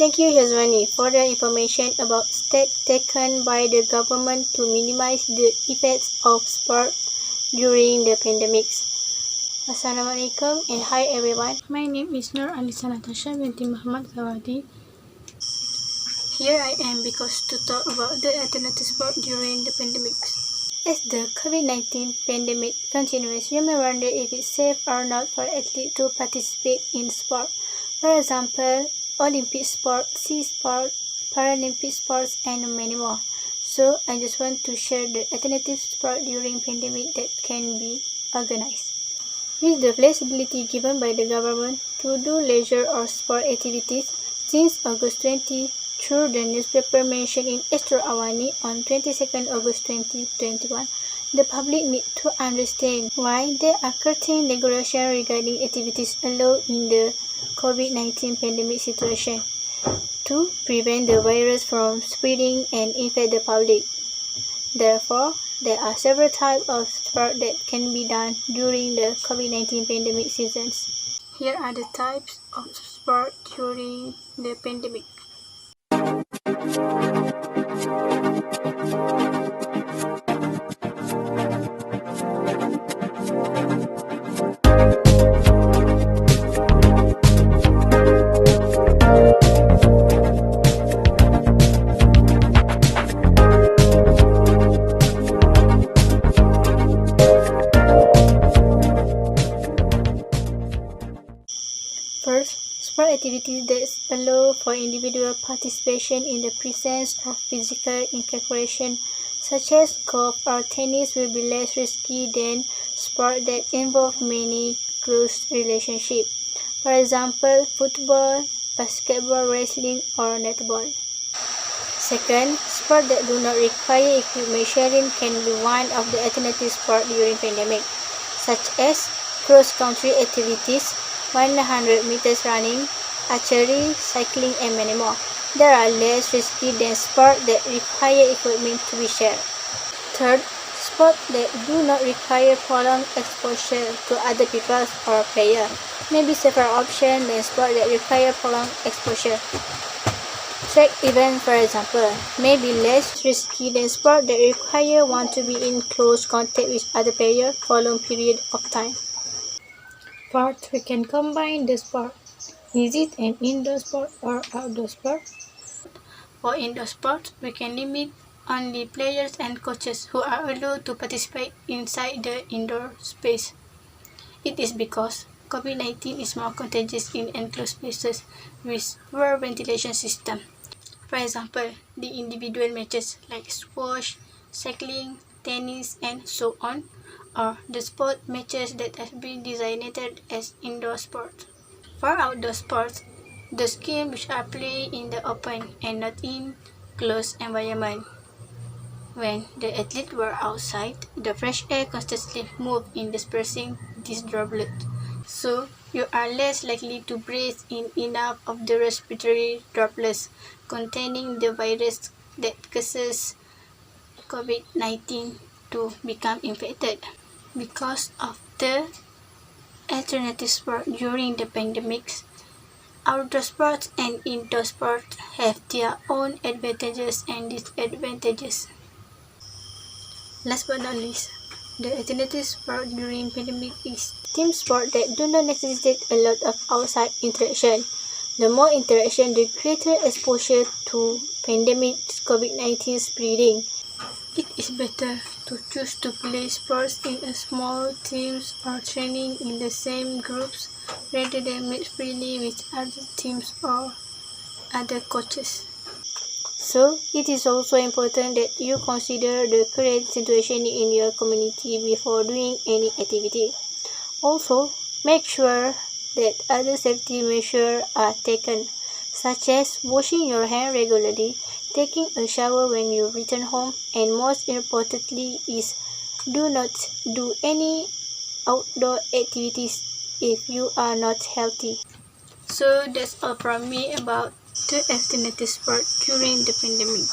Thank you, Yazwani, for the information about steps taken by the government to minimize the effects of sport during the pandemics. Assalamualaikum and hi everyone. My name is NOOR Alisanatasya binti Muhammad ZAWADI. Here I am because to talk about the alternative sport during the pandemics. As the COVID-19 pandemic continues, you may wonder if it's safe or not for athletes to participate in sport. For example, Olympic sport, sea sport, Paralympic sports, and many more. So I just want to share the alternative sport during pandemic that can be organized. With the flexibility given by the government to do leisure or sport activities since August 20 through the newspaper mentioned in Astro Awani on 22nd August 2021, the public need to understand why there are certain regulations regarding activities allowed in the COVID-19 pandemic situation to prevent the virus from spreading and infect the public. Therefore, there are several types of sport that can be done during the COVID-19 pandemic seasons. Here are the types of sport during the pandemic. First, sport activities that allow for individual participation in the presence of physical incorporation, such as golf or tennis, will be less risky than sports that involve many close relationships. For example, football, basketball, wrestling, or netball. Second, sports that do not require equipment sharing can be one of the alternative sports during pandemic, such as cross-country activities, 100 meters running, archery, cycling, and many more. They are less risky than sports that require equipment to be shared. Third, sports that do not require prolonged exposure to other people or players may be safer option than sports that require prolonged exposure. Track events, for example, may be less risky than sports that require one to be in close contact with other players for a long period of time. Fourth, we can combine the sport. Is it an indoor sport or outdoor sport? For indoor sports, we can limit only players and coaches who are allowed to participate inside the indoor space. It is because COVID-19 is more contagious in enclosed spaces with poor ventilation system. For example, the individual matches like squash, cycling, tennis, and so on, or the sport matches that have been designated as indoor sports. For outdoor sports, the games which are played in the open and not in closed environment. When the athletes were outside, the fresh air constantly moved in dispersing these droplets, so you are less likely to breathe in enough of the respiratory droplets containing the virus that causes COVID-19 to become infected. Because of the alternative sport during the pandemics, outdoor sports and indoor sports have their own advantages and disadvantages. Last but not least, the alternative sport during pandemic is team sport that do not necessitate a lot of outside interaction. The more interaction, the greater exposure to pandemic COVID-19 spreading. It is better to choose to play sports in a small teams or training in the same groups rather than mix freely with other teams or other coaches. So, it is also important that you consider the current situation in your community before doing any activity. Also, make sure that other safety measures are taken, such as washing your hands regularly, taking a shower when you return home, and most importantly is do not do any outdoor activities if you are not healthy. So that's all from me about the alternative sport during the pandemic.